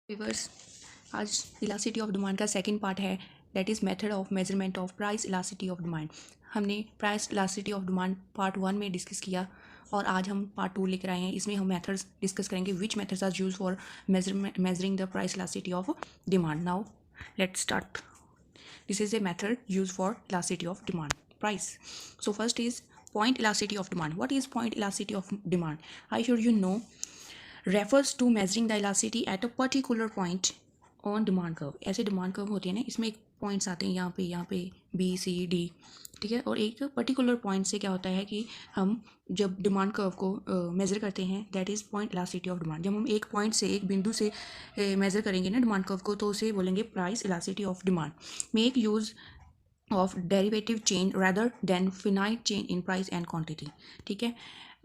Viewers, आज elasticity of demand का second part है, that is method of measurement of price elasticity of demand. हमने price elasticity of demand part 1 में discuss किया और आज हम पार्ट 2 लेकर आए हैं। इसमें हम मेथड्स डिस्कस करेंगे, which methods are use for measuring the price elasticity of demand. Now let's start. This is a method used for elasticity of demand price. So first is point elasticity of demand. What is point elasticity of demand? I should you know refers to measuring the elasticity at a particular point on demand curve. ऐसे demand curve होती है ना, इसमें एक points आते हैं यहाँ पे बी सी डी, ठीक है। और एक पर्टिकुलर पॉइंट से क्या होता है कि हम जब डिमांड कर्व को मेज़र करते हैं, that is point elasticity of demand. जब हम एक पॉइंट से एक बिंदु से मेज़र करेंगे ना डिमांड कर्व को, तो उसे बोलेंगे price elasticity of demand. Make use of derivative change rather than finite change in price and quantity, ठीक है।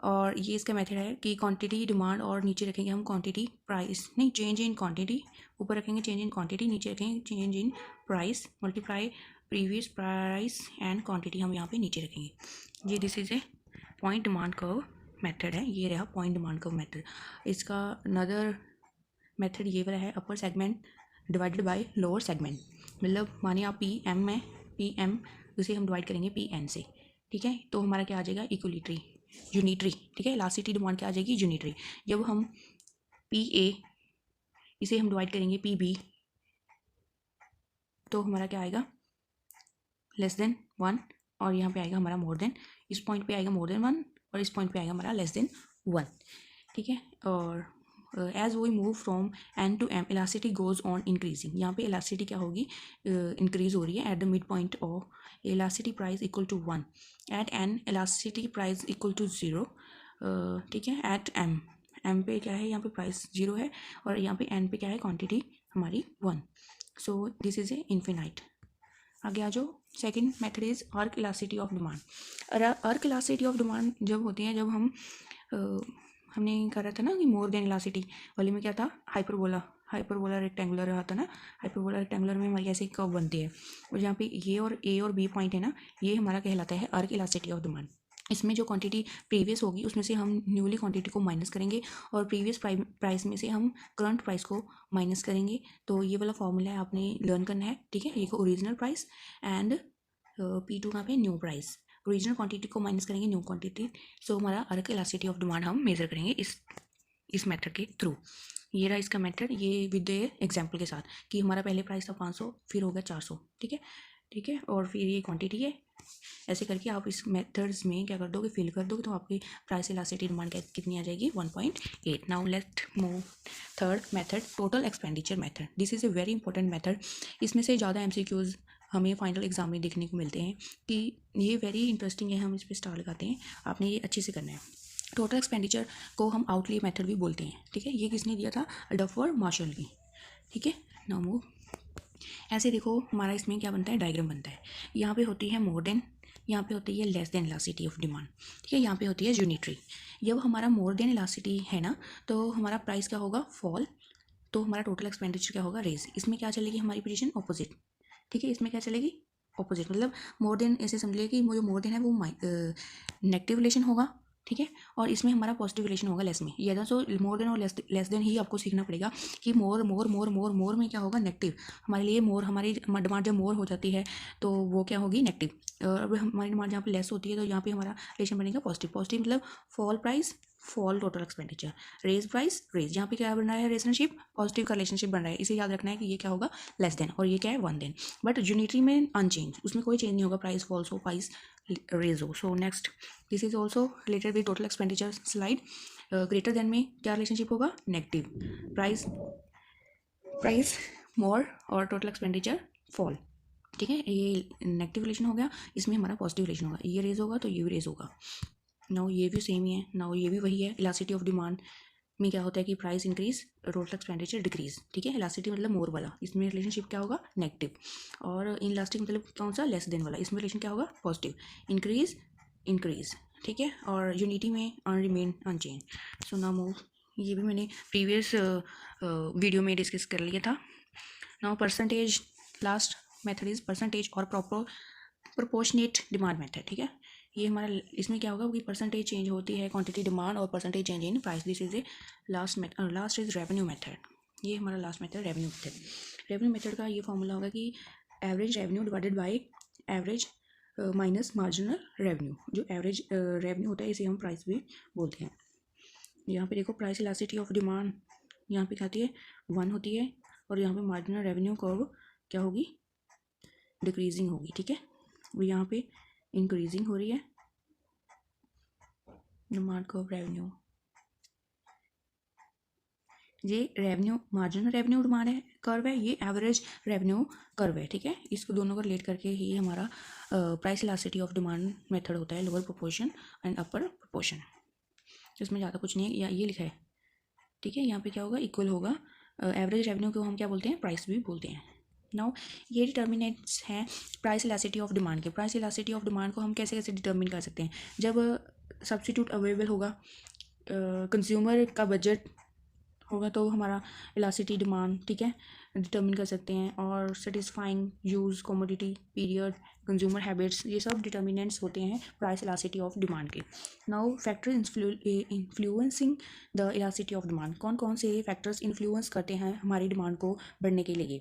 और ये इसका मेथड है कि क्वांटिटी डिमांड और नीचे रखेंगे हम क्वांटिटी प्राइस, नहीं चेंज इन क्वांटिटी, ऊपर रखेंगे चेंज इन क्वांटिटी, नीचे रखेंगे change in price, multiply previous price and quantity हम यहाँ पे नीचे रखेंगे। ये this is a point demand curve method है, ये रहा पॉइंट डिमांड कर्व मेथड। इसका अनदर मेथड ये वाला है, upper segment divided by lower segment. मतलब मानिए आप पी एम में पी एम, उसे हम डिवाइड करेंगे पी एन से, ठीक है। तो हमारा क्या आ जाएगा, इक्वलिटरी यूनिटरी, ठीक है। इलास्टिसिटी डिमांड क्या आ जाएगी, यूनिटरी। जब हम पी ए इसे हम डिवाइड करेंगे पी बी, तो हमारा क्या आएगा, लेस देन 1, और यहाँ पे आएगा हमारा मोर देन, इस पॉइंट पे आएगा मोर देन 1 और इस पॉइंट पे आएगा हमारा लेस देन 1, ठीक है। और as we move from N to M, elasticity goes on increasing. यहाँ पे इलास्टिसिटी क्या होगी, इंक्रीज हो रही है। At the mid point of elasticity price equal to 1, at N elasticity price equal to 0, ठीक है। एट एम, एम पे क्या है, यहाँ पे प्राइस 0 है और यहाँ पे एन पे क्या है, क्वांटिटी हमारी 1। So this is a infinite. आगे आ जाओ, second method is arc elasticity of demand. Arc elasticity of demand जब होती है, जब हम हमने कहा था ना कि मोर देन इलास्टिसिटी वाले में क्या था, हाइपरबोला रेक्टेंगुलर रहा था ना। हाइपरबोला रेक्टेंगुलर में हमारी ऐसे कर्व बनती है, और जहाँ पे ये और ए और बी पॉइंट है ना, ये हमारा कहलाता है आर्क इलास्टिसिटी ऑफ डिमांड। इसमें जो क्वांटिटी प्रीवियस होगी उसमें से हम न्यूली क्वांटिटी को माइनस करेंगे और प्रीवियस प्राइस में से हम करंट प्राइस को माइनस करेंगे। तो ये वाला फॉर्मूला है, आपने लर्न करना है, ठीक है। ये को ओरिजिनल प्राइस एंड P2 कहाँ पे, न्यू प्राइस। ओरिजिनल क्वांटिटी को माइनस करेंगे न्यू क्वांटिटी, सो हमारा आर्क इलास्टिसिटी ऑफ डिमांड हम मेजर करेंगे इस मेथड के थ्रू। ये रहा इसका मेथड, ये विद एग्जाम्पल के साथ कि हमारा पहले प्राइस था 500, फिर हो गया 400, ठीक है। और फिर ये क्वांटिटी है। ऐसे करके आप इस मेथड्स में क्या कर दोगे, फिल कर दोगे, तो आपकी प्राइस इलास्टिसिटी डिमांड कितनी आ जाएगी, 1.8। Now let move third method, total expenditure method. This is a very important method. इसमें से ज़्यादा एमसीक्यूज हमें फाइनल एग्जाम में देखने को मिलते हैं कि ये वेरी इंटरेस्टिंग है, हम इस पर स्टार लगाते हैं। आपने ये अच्छे से करना है। टोटल एक्सपेंडिचर को हम आउटले मेथड भी बोलते हैं, ठीक है। ये किसने दिया था, डफवर्ड मार्शल की, ठीक है। नाउ मूव, ऐसे देखो हमारा इसमें क्या बनता है, डायग्राम बनता है। यहाँ पे होती है मोर देन, यहाँ पे होती है less than elasticity of demand, ठीक है। यहाँ पे होती है यूनिटरी। जब हमारा मोर देन इलास्टिसिटी है ना, तो हमारा प्राइस क्या होगा, फॉल, तो हमारा टोटल एक्सपेंडिचर क्या होगा, रेज। इसमें क्या चलेगी हमारी पोजीशन, ऑपोजिट, ठीक है। इसमें क्या चलेगी, ऑपोजिट। मतलब मोर देन ऐसे समझ लीजिए कि जो मोर देन है वो नेगेटिव रिलेशन होगा, ठीक है। और इसमें हमारा पॉजिटिव रिलेशन होगा लेस में। ये था, सो मोर देन और लेस देन ही आपको सीखना पड़ेगा कि मोर में क्या होगा, नेगेटिव। हमारे लिए मोर, हमारी डिमांड जब मोर हो जाती है तो वो क्या होगी, नेगेटिव। और अब हमारी डिमांड जहाँ पे लेस होती है तो यहाँ पे हमारा रिलेशन बनेगा पॉजिटिव मतलब fall price, fall total expenditure, raise price, raise. यहाँ पे क्या बन रहा है, रिलेशनशिप पॉजिटिव का रिलेशनशिप बन रहा है। इसे याद रखना है कि ये क्या होगा, लेस देन, और ये क्या है, 1 देन। बट यूनिटरी में अनचेंज, उसमें कोई चेंज नहीं होगा, प्राइस फॉल्स हो, प्राइस रेज हो। So next, this is also related with total expenditure slide. Greater than में क्या रिलेशनशिप होगा, नेगेटिव, प्राइस मोर और टोटल एक्सपेंडिचर फॉल, ठीक है। ये नेगेटिव रिलेशन हो गया, इसमें हमारा पॉजिटिव रिलेशन होगा, ये रेज होगा तो ये भी रेज होगा। नाउ ये भी सेम ही है, नाउ ये भी वही है। इलास्टिसिटी ऑफ डिमांड में क्या होता है कि price increase, total expenditure decrease, ठीक है। इलास्टिसिटी मतलब मोर वाला, इसमें रिलेशनशिप क्या होगा, नेगेटिव। और इन इलास्टिक मतलब कौन सा, लेस देन वाला, इसमें रिलेशन क्या होगा, पॉजिटिव, इंक्रीज, ठीक है। और यूनिटी में remain unchanged. So now move, ये भी मैंने प्रीवियस वीडियो में डिस्कस कर लिया था। Now percentage, last method is percentage और प्रोपोर्शनेट डिमांड मेथड, ठीक है। ये हमारा, इसमें क्या होगा कि परसेंटेज चेंज होती है क्वांटिटी डिमांड और percentage change in price. This is a last is revenue method. ये हमारा last method revenue method. Revenue method का ये फॉर्मूला होगा कि average revenue divided by average minus marginal revenue. जो एवरेज रेवेन्यू होता है इसे हम प्राइस भी बोलते हैं। यहाँ पे देखो प्राइस इलास्टिसिटी ऑफ डिमांड यहाँ पे क्या होती है 1 होती है, और यहाँ पे मार्जिनल रेवेन्यू कर्व क्या होगी डिक्रीजिंग होगी, ठीक है। और यहाँ पे इंक्रीजिंग हो रही है डिमांड कर्व रेवेन्यू। ये रेवेन्यू मार्जिनल रेवेन्यू डिमांड है कर्व है, ये एवरेज रेवेन्यू कर्व है, ठीक है। इसको दोनों को रिलेट करके ही हमारा price elasticity of demand method होता है, lower proportion and upper proportion. इसमें ज़्यादा कुछ नहीं है, ये लिखा है, ठीक है। यहाँ पे क्या होगा इक्वल होगा एवरेज रेवेन्यू को हम क्या बोलते हैं प्राइस भी बोलते हैं। नाउ ये डिटर्मिनेंट्स हैं प्राइस इलास्टिसिटी ऑफ डिमांड के। प्राइस इलास्टिसिटी ऑफ डिमांड को हम कैसे कैसे डिटर्मिन कर सकते हैं, जब सब्स्टिट्यूट अवेलेबल होगा, कंज्यूमर का बजट होगा तो हमारा इलास्टिसिटी डिमांड, ठीक है, डिटर्मिन कर सकते हैं। और satisfying use commodity period consumer habits, ये सब डिटर्मिनेंट्स होते हैं प्राइस इलास्टिसिटी ऑफ डिमांड के। Now factors influencing the elasticity of demand, कौन कौन से फैक्टर्स इन्फ्लुएंस करते हैं हमारी डिमांड को बढ़ने के लिए,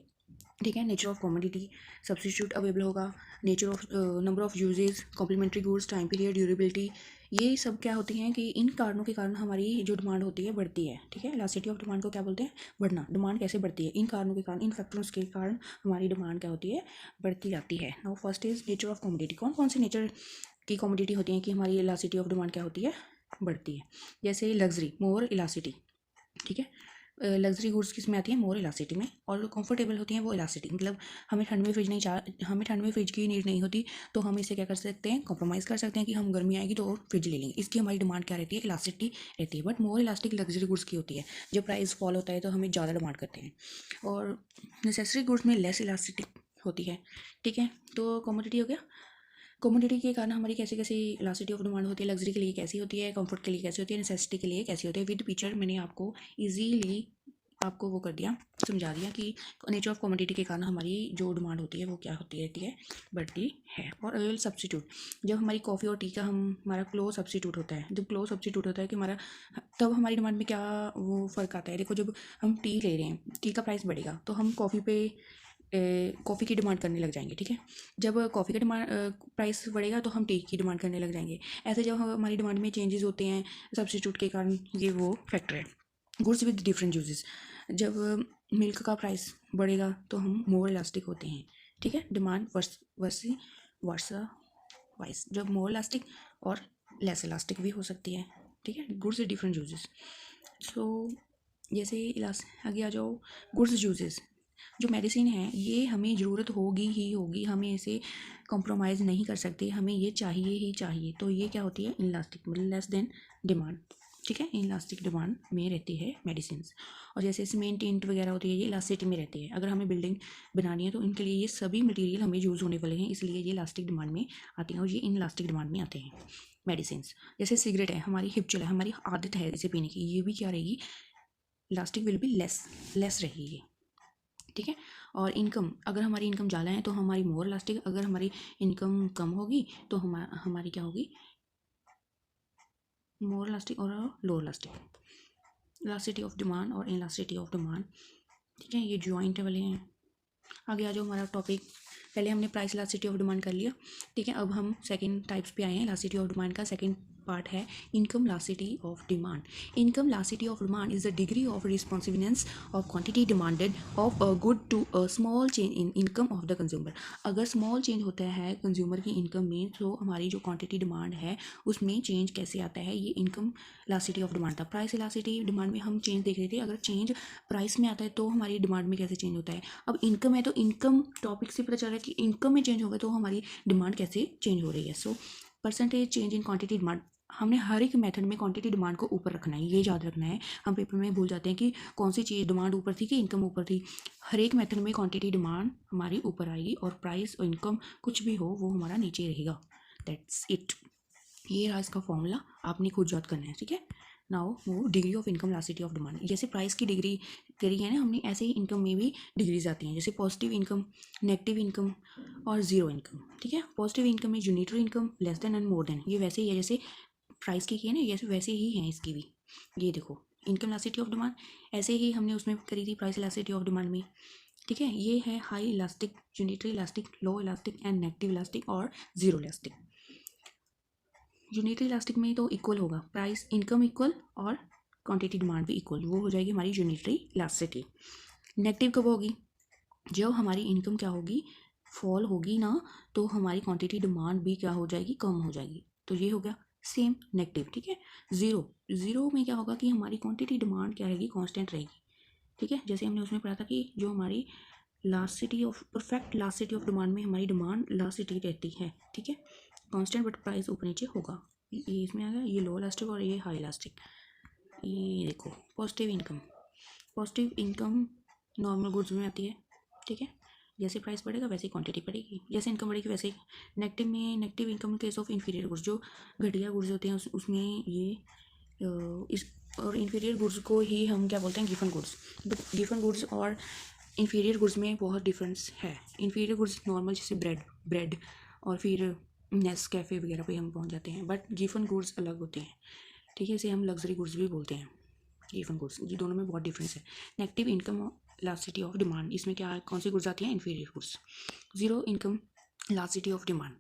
ठीक है। Nature of commodity substitute available होगा, nature of number of uses, complementary goods, time period, durability, ये सब क्या होती हैं कि इन कारणों के कारण हमारी जो डिमांड होती है बढ़ती है, ठीक है। इलास्टिसिटी ऑफ डिमांड को क्या बोलते हैं बढ़ना। डिमांड कैसे बढ़ती है, इन कारणों के कारण, इन फैक्टर्स के कारण हमारी डिमांड क्या होती है बढ़ती जाती है। Now first is nature of commodity, कौन कौन सी नेचर की कमोडिटी होती हैं कि हमारी इलास्टिसिटी ऑफ डिमांड क्या होती है बढ़ती है। जैसे लग्जरी मोर इलास्टिसिटी, ठीक है। लग्जरी गुड्स किस में आती है मोर इलास्टिसिटी में, और कंफर्टेबल होती हैं वो इलास्टिसिटी, मतलब हमें ठंड में फ्रिज की नीड नहीं होती तो हम इसे क्या कर सकते हैं कॉम्प्रोमाइज़ कर सकते हैं कि हम गर्मी आएगी तो फ्रिज ले लेंगे, इसकी हमारी डिमांड क्या रहती है इलास्टिसिटी रहती है। But more elastic luxury goods की होती है, जब प्राइस फॉल होता है तो हमें ज़्यादा डिमांड करते हैं। और नेसेसरी गुड्स में लेस इलास्टिसिटी होती है, ठीक है। तो कमोडिटी हो गया, कमोडिटी के कारण हमारी कैसे कैसे इलास्टिसिटी ऑफ डिमांड होती है, लग्जरी के लिए कैसी होती है, कंफर्ट के लिए कैसी होती है, नेसेसिटी के लिए कैसी होती है। विद पिक्चर मैंने आपको इजीली आपको वो कर दिया, समझा दिया कि नेचर ऑफ कमोडिटी के कारण हमारी जो डिमांड होती है वो क्या होती रहती है बढ़ती है। और ऑयल सब्स्टिट्यूट, जब हमारी कॉफ़ी और टी का हमारा क्लोज सब्स्टिट्यूट होता है, जब क्लोज सब्स्टिट्यूट होता है कि हमारा, तब हमारी डिमांड में क्या वो फ़र्क आता है। देखो जब हम टी ले रहे हैं, टी का प्राइस बढ़ेगा तो हम कॉफ़ी की डिमांड करने लग जाएंगे, ठीक है। जब कॉफ़ी का डिमांड प्राइस बढ़ेगा तो हम टी की डिमांड करने लग जाएंगे। ऐसे जब हमारी डिमांड में चेंजेस होते हैं सब्स्टिट्यूट के कारण, ये वो फैक्टर है। गुड्स विद डिफरेंट यूजेस, जब मिल्क का प्राइस बढ़ेगा तो हम मोर इलास्टिक होते हैं, ठीक है। डिमांड वर्सा वाइस, जब मोर इलास्टिक और लेस इलास्टिक भी हो सकती है, ठीक है। गुड्स विद डिफरेंट यूजेस, सो जैसे आगे आ जाओ गुड्स यूजेस, जो मेडिसिन है ये हमें ज़रूरत होगी ही होगी, हमें इसे कॉम्प्रोमाइज़ नहीं कर सकते, हमें ये चाहिए ही चाहिए। तो ये क्या होती है इनलास्टिक, मतलब लेस देन डिमांड, ठीक है। इलास्टिक डिमांड में रहती है मेडिसिन। और जैसे सीमेंट ईंट वगैरह होती है ये इलास्टिसिटी में रहती है। अगर हमें बिल्डिंग बनानी है तो इनके लिए ये सभी मटेरियल हमें यूज़ होने वाले हैं, इसलिए ये इलास्टिक डिमांड में आती हैं और ये इन इलास्टिक डिमांड में आते हैं मेडिसिन। जैसे सिगरेट है, हमारी हिपचल है, हमारी आदत है इसे पीने की, ये भी क्या रहेगी इलास्टिक विल बी लेस रहेगी, ठीक है। और इनकम, अगर हमारी इनकम ज़्यादा है तो हमारी मोर इलास्टिक, अगर हमारी इनकम कम होगी तो हमारी क्या होगी मोर इलास्टिक और lower elastic. Elasticity of demand और इलास्टिसिटी ऑफ डिमांड, ठीक है, ये जॉइंट वाले हैं। आगे आ जाओ हमारा टॉपिक, पहले हमने प्राइस इलास्टिसिटी ऑफ डिमांड कर लिया, ठीक है। अब हम सेकंड टाइप्स पे आए हैं। इलास्टिसिटी ऑफ डिमांड का सेकंड पार्ट है income elasticity of demand. Income elasticity of demand is the degree of responsiveness of quantity demanded of a good to a small change in income of the consumer. अगर small change होता है consumer की income में तो हमारी जो quantity demand है उसमें चेंज कैसे आता है, ये इनकम इलास्टिसिटी ऑफ डिमांड था। प्राइस इलास्टिसिटी डिमांड में हम चेंज देख रहे थे, अगर चेंज प्राइस में आता है तो हमारी डिमांड में कैसे चेंज होता है। अब इनकम है तो इनकम टॉपिक से पता चल रहा है कि इनकम में चेंज होगा तो हमारी डिमांड कैसे चेंज हो रही है। So percentage change in quantity demand, हमने हर एक मेथड में क्वांटिटी डिमांड को ऊपर रखना है, ये याद रखना है। हम पेपर में भूल जाते हैं कि कौन सी चीज़ डिमांड ऊपर थी कि इनकम ऊपर थी। हर एक मेथड में क्वांटिटी डिमांड हमारी ऊपर आएगी और प्राइस और इनकम कुछ भी हो वो हमारा नीचे रहेगा। दैट्स इट, ये रहा इसका फॉर्मूला, आपने खुद याद करना है, ठीक है। नाउ वो degree of income elasticity of demand, जैसे प्राइस की डिग्री करी है ना हमने, ऐसे ही इनकम में भी डिग्रीज आती हैं, जैसे पॉजिटिव इनकम, नेगेटिव इनकम और जीरो इनकम, ठीक है। पॉजिटिव इनकम में unitary income, less than and more than, ये वैसे ही है जैसे प्राइस की है ना, ये वैसे ही हैं इसकी भी। ये देखो इनकम इलास्टिसिटी ऑफ डिमांड, ऐसे ही हमने उसमें करी थी प्राइस इलास्टिसिटी ऑफ डिमांड में, ठीक है। ये है high elastic, unitary elastic, low elastic and negative elastic और जीरो इलास्टिक। यूनिटरी इलास्टिक में तो इक्वल होगा, प्राइस इनकम इक्वल और क्वांटिटी डिमांड भी इक्वल, वो हो जाएगी हमारी यूनिटरी इलास्टिसिटी। नेगेटिव कब होगी? जब हमारी इनकम क्या होगी, फॉल होगी ना, तो हमारी क्वांटिटी डिमांड भी क्या हो जाएगी, कम हो जाएगी। तो ये हो गया सेम नेगेटिव, ठीक है। ज़ीरो में क्या होगा कि हमारी क्वांटिटी डिमांड क्या रहेगी, कांस्टेंट रहेगी, ठीक है। जैसे हमने उसमें पढ़ा था कि जो हमारी लास्टिसिटी ऑफ परफेक्ट लास्टिसिटी ऑफ डिमांड में हमारी डिमांड लास्टिसिटी रहती है, ठीक है, कांस्टेंट, बट प्राइस ऊपर नीचे होगा। ये इसमें आ गया, ये लो इलास्टिक और ये हाई इलास्टिक। ये देखो पॉजिटिव इनकम नॉर्मल गुड्स में आती है, ठीक है। जैसे प्राइस बढ़ेगा वैसे ही क्वांटिटी बढ़ेगी, जैसे इनकम बढ़ेगी वैसे ही। Negative income case of inferior goods, जो घटिया गुड्स होते हैं उसमें ये इस और इन्फीरियर गुड्स को ही हम क्या बोलते हैं, Giffen goods. But Giffen goods और इन्फीरियर गुड्स में बहुत डिफरेंस है। इन्फीरियर गुड्स नॉर्मल जैसे ब्रेड और फिर नेस्कैफ़े वगैरह पे हम पहुंच जाते हैं, बट गिफन गुड्स अलग होते हैं, ठीक है। इसे हम लग्जरी गुड्स भी बोलते हैं, गिफन गुड्स। ये दोनों में बहुत डिफरेंस है। Negative income elasticity of demand, इसमें क्या कौन सी गुड्स आती हैं, inferior goods. Zero income elasticity of demand,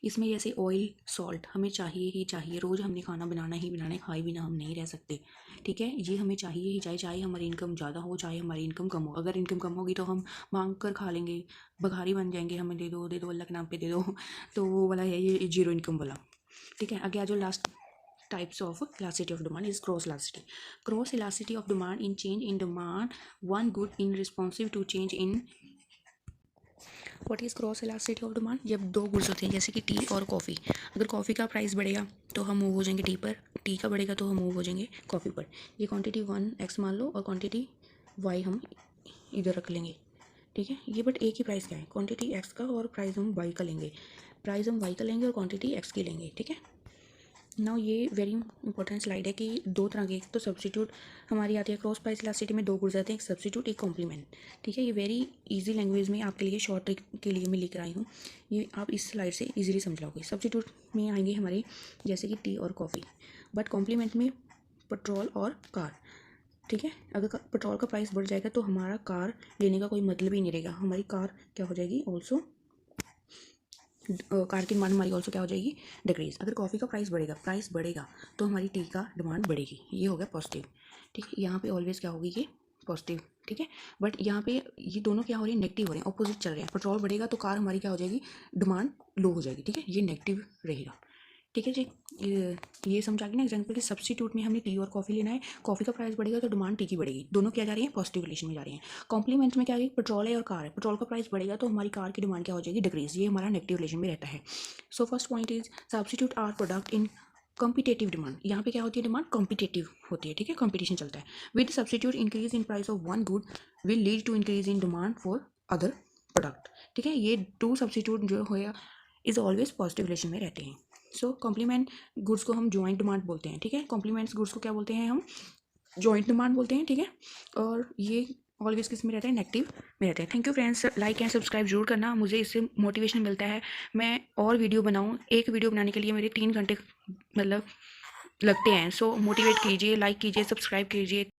इसमें जैसे ऑयल सॉल्ट हमें चाहिए ही चाहिए, रोज़ हमने खाना बनाना ही बनाना है, खाए बिना हम नहीं रह सकते, ठीक है। ये हमें चाहिए ही चाहिए, चाहे हमारी इनकम ज़्यादा हो चाहे हमारी इनकम कम हो। अगर इनकम कम होगी तो हम मांग कर खा लेंगे, भिखारी बन जाएंगे, हमें दे दो अल्लाह के नाम पे दे दो तो वो वाला है ये जीरो इनकम वाला, ठीक है। आगे आ जाओ, last types of elasticity of demand is cross elasticity. Cross elasticity of demand in change in demand, one good in responsive to change in what is cross elasticity of demand. जब दो goods होते हैं जैसे कि T और coffee, अगर coffee का price बढ़ेगा तो हम मूव हो जाएंगे टी पर, टी का बढ़ेगा तो हम मूव हो जाएंगे कॉफ़ी पर। ये क्वांटिटी 1x मान लो और क्वांटिटी y हम इधर रख लेंगे, ठीक है। ये बट एक ही प्राइस क्या है, क्वांटिटी x का और प्राइस हम y का लेंगे, प्राइस हम y का लेंगे और क्वांटिटी x की लेंगे, ठीक है। नाउ ये वेरी इंपॉर्टेंट स्लाइड है कि दो तरह के, एक तो सब्स्टिट्यूट हमारी आती है क्रॉस प्राइस इलास्टिसिटी में, दो गुड्स आते हैं, एक सब्स्टिट्यूट एक कॉम्प्लीमेंट, ठीक है। ये वेरी इजी लैंग्वेज में आपके लिए शॉर्ट ट्रिक के लिए मैं लेकर आई हूँ, ये आप इस स्लाइड से इजीली समझ लोगे। सब्स्टिट्यूट में आएंगे हमारी जैसे कि टी और कॉफ़ी, बट कॉम्प्लीमेंट में पेट्रोल और कार, ठीक है। अगर पेट्रोल का प्राइस बढ़ जाएगा तो हमारा कार लेने का कोई मतलब ही नहीं रहेगा, हमारी कार क्या हो जाएगी ऑल्सो, कार की डिमांड हमारी ऑल्सो क्या हो जाएगी, डिक्रीज। अगर कॉफ़ी का प्राइस बढ़ेगा तो हमारी टी का डिमांड बढ़ेगी, ये हो गया पॉजिटिव, ठीक है। यहाँ पे ऑलवेज क्या होगी, ये पॉजिटिव, ठीक है। बट यहाँ पे ये दोनों क्या हो रहे हैं, नेगेटिव हो रहे हैं, ऑपोजिट चल रहे हैं। पेट्रोल बढ़ेगा तो कार हमारी क्या हो जाएगी, डिमांड लो हो जाएगी, ठीक है, ये नेगेटिव रहेगा, ठीक है जी। ये समझ आ गई ना एग्जाम्पल कि सब्स्टिट्यूट में हमने टी और कॉफ़ी लेना है, कॉफ़ी का प्राइस बढ़ेगा तो डिमांड टी की बढ़ेगी, दोनों क्या जा रही है, पॉजिटिव रिलेशन में जा रही हैं। कॉम्प्लीमेंट में क्या है, पेट्रोल है और कार है, पेट्रोल का प्राइस बढ़ेगा तो हमारी कार की डिमांड क्या हो जाएगी, डिक्रीज, ये हमारा नेगेटिव रिलेशन में रहता है। So first point is substitute are product in competitive demand, यहाँ पे क्या होती है, डिमांड कॉम्पिटेटिव होती है, ठीक है, कॉम्पिटिशन चलता है। With substitute increase in price of one good will lead to increase in demand for other product, ठीक है। ये टू सब्स्टिट्यूट जो है इज ऑलवेज पॉजिटिव रिलेशन में रहते हैं। सो कॉम्प्लीमेंट गुड्स को हम जॉइंट डिमांड बोलते हैं, ठीक है। कॉम्प्लीमेंट्स गुड्स को क्या बोलते हैं, हम जॉइंट डिमांड बोलते हैं, ठीक है। और ये ऑलवेज किस में रहता है, नेगेटिव में रहता है। Thank you friends, like and subscribe जरूर करना, मुझे इससे मोटिवेशन मिलता है मैं और वीडियो बनाऊँ। एक वीडियो बनाने के लिए मेरे 3 घंटे मतलब लगते हैं। सो मोटिवेट कीजिए, लाइक कीजिए, सब्सक्राइब कीजिए।